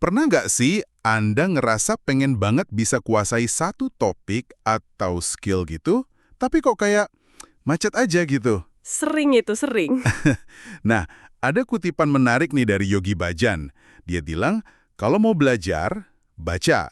Pernah nggak sih Anda ngerasa pengen banget bisa kuasai satu topik atau skill gitu, tapi kok kayak macet aja gitu? Sering itu, sering. Nah, ada kutipan menarik nih dari Yogi Bhajan. Dia bilang, kalau mau belajar, baca.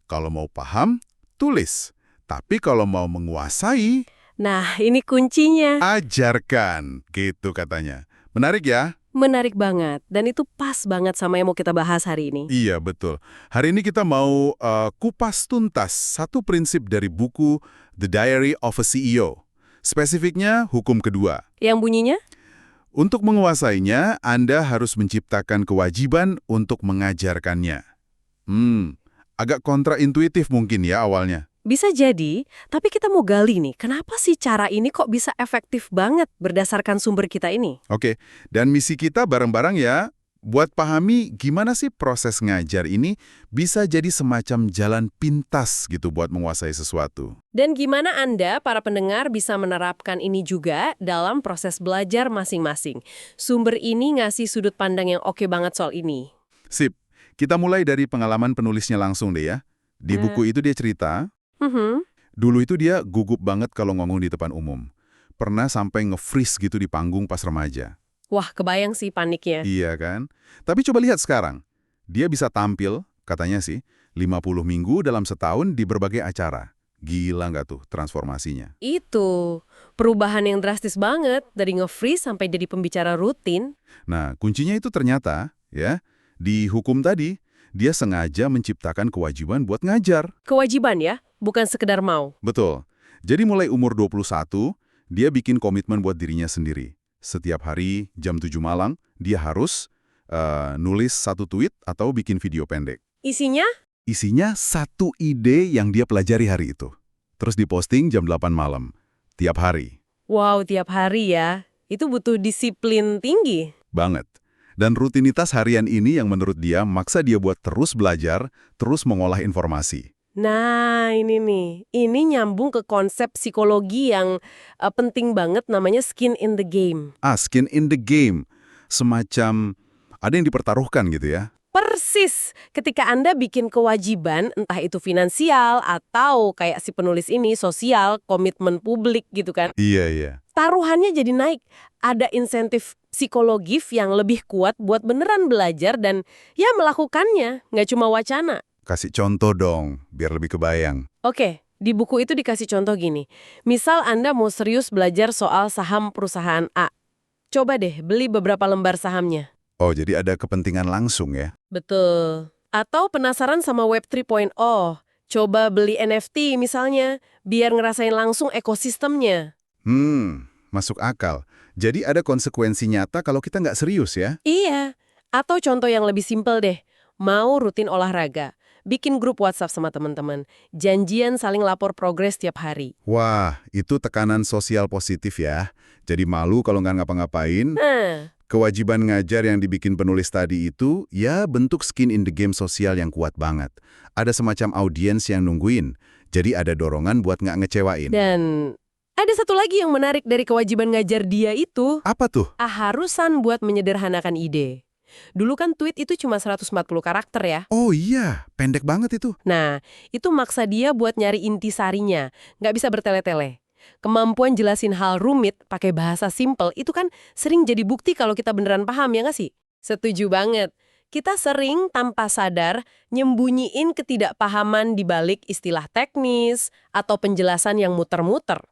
Kalau mau paham, tulis. Tapi kalau mau menguasai, Nah, ini kuncinya. ajarkan. Gitu katanya. Menarik ya? Menarik banget. Dan itu pas banget sama yang mau kita bahas hari ini. Iya, betul. Hari ini kita mau kupas tuntas satu prinsip dari buku The Diary of a CEO. Spesifiknya, hukum kedua. Yang bunyinya? Untuk menguasainya, Anda harus menciptakan kewajiban untuk mengajarkannya. Agak kontraintuitif mungkin ya awalnya. Bisa jadi, tapi kita mau gali nih, kenapa sih cara ini kok bisa efektif banget berdasarkan sumber kita ini? Oke, dan misi kita bareng-bareng ya, buat pahami gimana sih proses ngajar ini bisa jadi semacam jalan pintas gitu buat menguasai sesuatu. Dan gimana Anda, para pendengar, bisa menerapkan ini juga dalam proses belajar masing-masing? Sumber ini ngasih sudut pandang yang oke banget soal ini. Sip, kita mulai dari pengalaman penulisnya langsung deh ya. Di buku itu dia cerita, dulu itu dia gugup banget kalau ngomong di depan umum. Pernah sampai nge-freeze gitu di panggung pas remaja. Wah, kebayang sih paniknya. Iya kan? Tapi coba lihat sekarang. Dia bisa tampil, katanya sih, 50 minggu dalam setahun di berbagai acara. Gila nggak tuh transformasinya? Itu, perubahan yang drastis banget, dari nge-freeze sampai jadi pembicara rutin. Nah, kuncinya itu ternyata, ya, di hukum tadi, dia sengaja menciptakan kewajiban buat ngajar. Kewajiban ya, bukan sekedar mau. Betul. Jadi mulai umur 21, dia bikin komitmen buat dirinya sendiri. Setiap hari, jam 7 malam, dia harus nulis satu tweet atau bikin video pendek. Isinya? Isinya satu ide yang dia pelajari hari itu. Terus diposting jam 8 malam. Tiap hari. Wow, tiap hari ya. Itu butuh disiplin tinggi. Banget. Dan rutinitas harian ini yang menurut dia maksa dia buat terus belajar, terus mengolah informasi. Nah, ini nih. Ini nyambung ke konsep psikologi yang penting banget namanya skin in the game. Skin in the game. Semacam ada yang dipertaruhkan gitu ya. Persis, ketika Anda bikin kewajiban, entah itu finansial atau kayak si penulis ini, sosial, komitmen publik gitu kan, Iya, iya. taruhannya jadi naik. Ada insentif psikologis yang lebih kuat buat beneran belajar dan ya melakukannya, nggak cuma wacana. Kasih contoh dong, biar lebih kebayang. Oke, di buku itu dikasih contoh gini. Misal Anda mau serius belajar soal saham perusahaan A. Coba deh beli beberapa lembar sahamnya. Oh, jadi ada kepentingan langsung ya? Betul. Atau penasaran sama Web 3.0, coba beli NFT misalnya, biar ngerasain langsung ekosistemnya. Masuk akal. Jadi ada konsekuensi nyata kalau kita nggak serius ya? Iya. Atau contoh yang lebih simpel deh, mau rutin olahraga, bikin grup WhatsApp sama teman-teman, janjian saling lapor progres tiap hari. Wah, itu tekanan sosial positif ya. Jadi malu kalau nggak ngapa-ngapain. Nah, Kewajiban ngajar yang dibikin penulis tadi itu, ya bentuk skin in the game sosial yang kuat banget. Ada semacam audiens yang nungguin, jadi ada dorongan buat nggak ngecewain. dan ada satu lagi yang menarik dari kewajiban ngajar dia itu, Apa tuh? harusan buat menyederhanakan ide. Dulu kan tweet itu cuma 140 karakter ya. Oh iya, pendek banget itu. Nah, itu maksa dia buat nyari intisarinya, nggak bisa bertele-tele. Kemampuan jelasin hal rumit pakai bahasa simpel itu kan sering jadi bukti kalau kita beneran paham, ya nggak sih? Setuju banget. Kita sering tanpa sadar nyembunyiin ketidakpahaman di balik istilah teknis atau penjelasan yang muter-muter.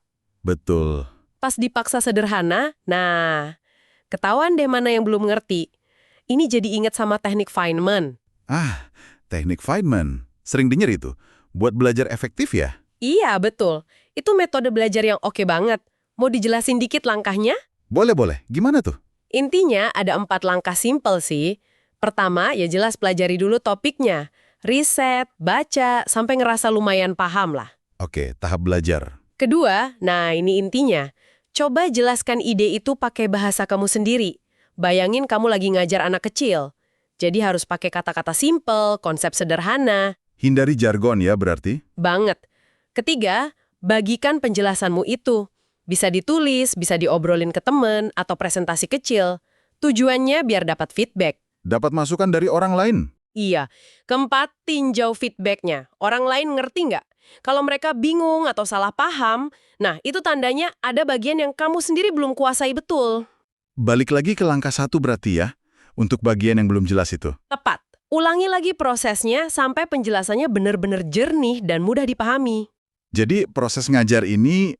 Betul. Pas dipaksa sederhana, nah, ketahuan deh mana yang belum ngerti. Ini jadi ingat sama teknik Feynman. Teknik Feynman. Sering denger itu. Buat belajar efektif ya? Iya, betul. Itu metode belajar yang oke banget. Mau dijelasin dikit langkahnya? Boleh. Gimana tuh? Intinya ada 4 langkah simpel sih. Pertama, ya jelas pelajari dulu topiknya. Riset, baca, sampai ngerasa lumayan paham lah. Oke, tahap belajar. Kedua, nah ini intinya. Coba jelaskan ide itu pakai bahasa kamu sendiri. Bayangin kamu lagi ngajar anak kecil. Jadi harus pakai kata-kata simpel, konsep sederhana. Hindari jargon ya berarti? Banget. Ketiga, bagikan penjelasanmu itu. Bisa ditulis, bisa diobrolin ke temen, atau presentasi kecil. Tujuannya biar dapat feedback. Dapat masukan dari orang lain? Iya. Keempat, tinjau feedbacknya. Orang lain ngerti nggak? Kalau mereka bingung atau salah paham, nah itu tandanya ada bagian yang kamu sendiri belum kuasai betul. Balik lagi ke langkah 1 berarti ya, untuk bagian yang belum jelas itu. Tepat. Ulangi lagi prosesnya sampai penjelasannya benar-benar jernih dan mudah dipahami. Jadi proses ngajar ini,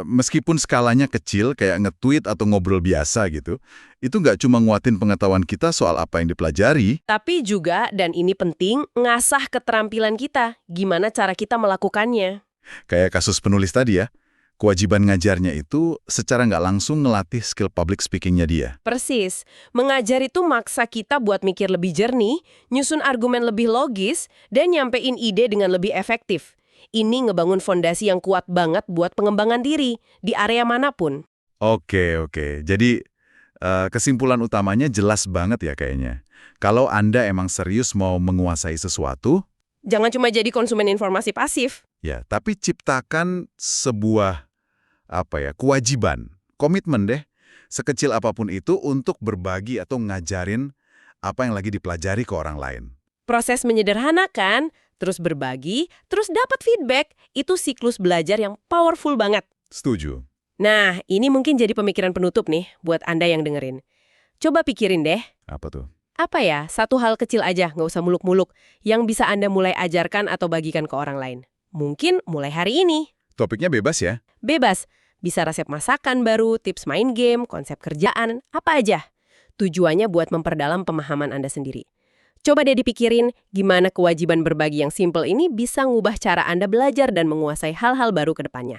meskipun skalanya kecil kayak nge-tweet atau ngobrol biasa gitu, itu nggak cuma nguatin pengetahuan kita soal apa yang dipelajari. Tapi juga, dan ini penting, ngasah keterampilan kita. Gimana cara kita melakukannya. Kayak kasus penulis tadi ya, kewajiban ngajarnya itu secara nggak langsung ngelatih skill public speaking-nya dia. Persis. Mengajar itu maksa kita buat mikir lebih jernih, nyusun argumen lebih logis, dan nyampein ide dengan lebih efektif. Ini ngebangun fondasi yang kuat banget buat pengembangan diri, di area manapun. Oke. Jadi kesimpulan utamanya jelas banget ya kayaknya. Kalau Anda emang serius mau menguasai sesuatu, Jangan cuma jadi konsumen informasi pasif. ya, tapi ciptakan sebuah kewajiban, komitmen deh, sekecil apapun itu untuk berbagi atau ngajarin apa yang lagi dipelajari ke orang lain. Proses menyederhanakan, terus berbagi, terus dapat feedback, itu siklus belajar yang powerful banget. Setuju. Nah, ini mungkin jadi pemikiran penutup nih buat Anda yang dengerin. Coba pikirin deh, Apa tuh? apa ya, satu hal kecil aja, nggak usah muluk-muluk, yang bisa Anda mulai ajarkan atau bagikan ke orang lain. Mungkin mulai hari ini. Topiknya bebas ya? Bebas. Bisa resep masakan baru, tips main game, konsep kerjaan, apa aja. Tujuannya buat memperdalam pemahaman Anda sendiri. Coba deh dipikirin gimana kewajiban berbagi yang simple ini bisa ngubah cara Anda belajar dan menguasai hal-hal baru ke depannya.